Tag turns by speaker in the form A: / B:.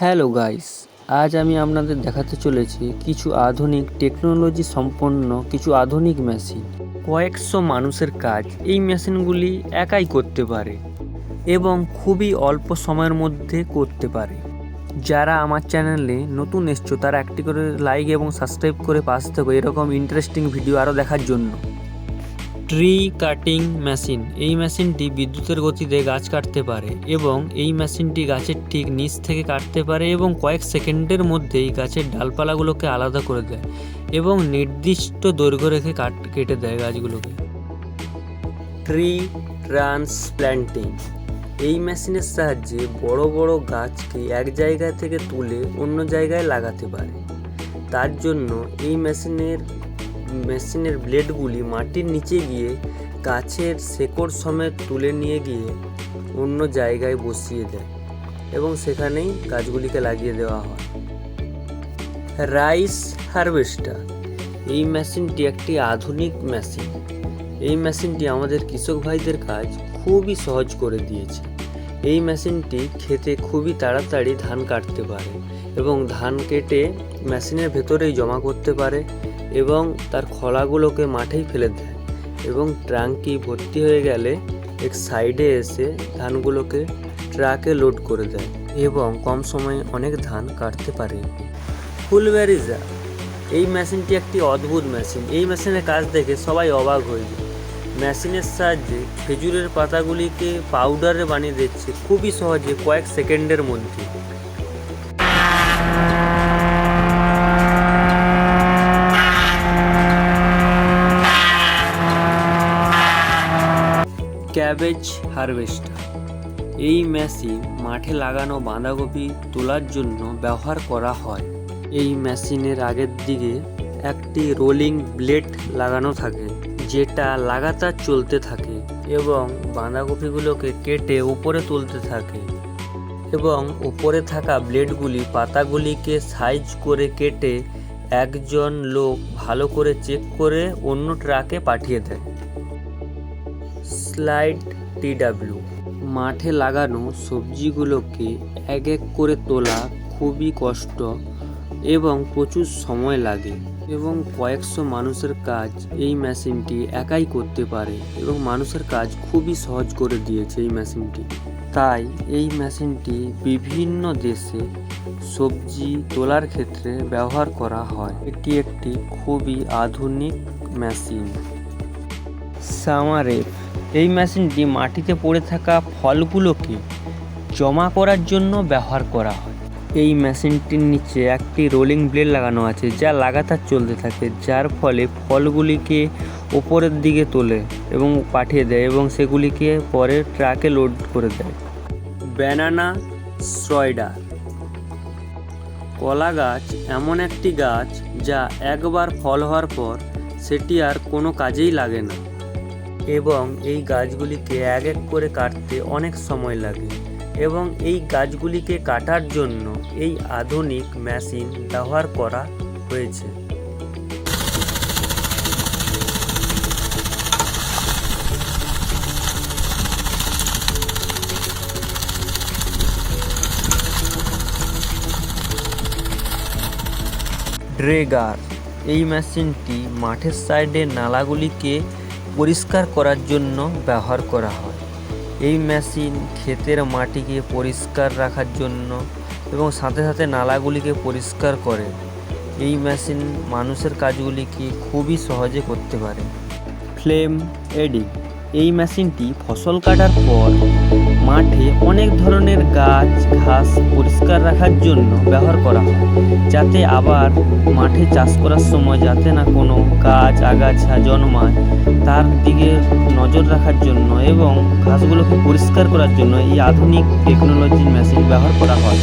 A: Hello guys, আজ আমি আপনাদের দেখাতে চলেছি কিছু আধুনিক টেকনোলজি সম্পন্ন কিছু আধুনিক মেশিন। কয়েকশো মানুষের কাজ এই মেশিনগুলি একাই করতে পারে এবং খুবই অল্প সময়ের মধ্যে করতে পারে। যারা আমার চ্যানেলে নতুন এসছো তারা একটি করে লাইক এবং সাবস্ক্রাইব করে পাশে থাকো এরকম ইন্টারেস্টিং ভিডিও আরও দেখার জন্য। Tree cutting machine. এই মেশিনটি বিদ্যুতের গতিতে গাছ কাটতে পারে এবং এই মেশিনটি গাছের ঠিক নিচ থেকে কাটতে পারে এবং কয়েক সেকেন্ডের মধ্যেই গাছের ডালপালাগুলোকে আলাদা করে দেয় এবং নির্দিষ্ট দৈর্ঘ্য রেখে কেটে দেয় গাছগুলোকে। ট্রি ট্রান্সপ্ল্যান্টিং। এই মেশিনের সাহায্যে বড় বড় গাছকে এক জায়গা থেকে তুলে অন্য জায়গায় লাগাতে পারে। তার জন্য এই মেশিনের ব্লেডগুলি মাটির নিচে গিয়ে গাছের শেকড় সমেত তুলে নিয়ে গিয়ে অন্য জায়গায় বসিয়ে দেয় এবং সেখানেই গাছগুলিকে লাগিয়ে দেওয়া হয়। Rice harvester. এই মেশিনটি একটি আধুনিক মেশিন। এই মেশিনটি আমাদের কৃষক ভাইদের কাজ খুবই সহজ করে দিয়েছে। এই মেশিনটি খেতে খুবই তাড়াতাড়ি ধান কাটতে পারে এবং ধান কেটে মেশিনের ভেতরেই জমা করতে পারে এবং তার খোলাগুলোকে মাঠেই ফেলে দেয় এবং ট্রাঙ্কি ভর্তি হয়ে গেলে এক সাইডে এসে ধানগুলোকে ট্রাকে লোড করে দেয় এবং কম সময়ে অনেক ধান কাটতে পারে। ফুলবেরিজার। এই মেশিনটি একটি অদ্ভুত মেশিন। এই মেশিনের কাজ দেখে সবাই অবাক হয়ে যায়। মেশিনের সাহায্যে খেজুরের পাতাগুলিকে পাউডারে বানিয়ে দিচ্ছে খুবই সহজে কয়েক সেকেন্ডের মধ্যে। Cabbage harvester. এই মেশিন মাঠে লাগানো বাঁধাকপি তোলার জন্য ব্যবহার করা হয়। এই মেশিনের আগের দিকে একটি রোলিং ব্লেড লাগানো থাকে যেটা লাগাতার চলতে থাকে এবং বাঁধাকপিগুলোকে কেটে উপরে তুলতে থাকে এবং উপরে থাকা ব্লেডগুলি পাতাগুলিকে সাইজ করে কেটে একজন লোক ভালো করে চেক করে অন্য ট্রাকে পাঠিয়ে দেয়। Slide TW. মাঠে লাগানো সবজিগুলোকে এক এক করে তোলা খুবই কষ্ট এবং প্রচুর সময় লাগে এবং কয়েকশো মানুষের কাজ এই মেশিনটি একাই করতে পারে এবং মানুষের কাজ খুবই সহজ করে দিয়েছে এই মেশিনটি। তাই এই মেশিনটি বিভিন্ন দেশে সবজি তোলার ক্ষেত্রে ব্যবহার করা হয়। এটি একটি খুবই আধুনিক মেশিন। সামারেপ। এই মেশিনটি মাটিতে পড়ে থাকা ফলগুলোকে জমা করার জন্য ব্যবহার করা হয়। এই মেশিনটির নিচে একটি রোলিং ব্লেড লাগানো আছে যা লাগাতার চলতে থাকে, যার ফলে ফলগুলিকে ওপরের দিকে তোলে এবং পাঠিয়ে দেয় এবং সেগুলিকে পরে ট্রাকে লোড করে দেয়। ব্যানানা স্ট্রয়ডার। কলা গাছ এমন একটি গাছ যা একবার ফল হওয়ার পর সেটি আর কোনো কাজেই লাগে না এবং এই গাছগুলিকে এক এক করে কাটতে অনেক সময় লাগে এবং এই গাছগুলিকে কাটার জন্য এই আধুনিক মেশিন ব্যবহার করা হয়েছে। ড্রেগার। এই মেশিনটি মাঠের সাইডে নালাগুলিকে পরিষ্কার করার জন্য ব্যবহার করা হয়। এই মেশিন ক্ষেতের মাটিকে পরিষ্কার রাখার জন্য এবং সাথে সাথে নালাগুলিকে পরিষ্কার করে। এই মেশিন মানুষের কাজগুলিকে খুবই সহজে করতে পারে। Flame adding. এই মেশিনটি ফসল কাটার পর মাঠে অনেক ধরনের গাছ ঘাস পরিষ্কার রাখার জন্য ব্যবহার করা হয়, যাতে আবার মাঠে চাষ করার সময় যাতে না কোনো গাছ আগাছা জন্মায় তার দিকে নজর রাখার জন্য এবং ঘাসগুলোকে পরিষ্কার করার জন্য এই আধুনিক টেকনোলজির মেশিন ব্যবহার করা হয়।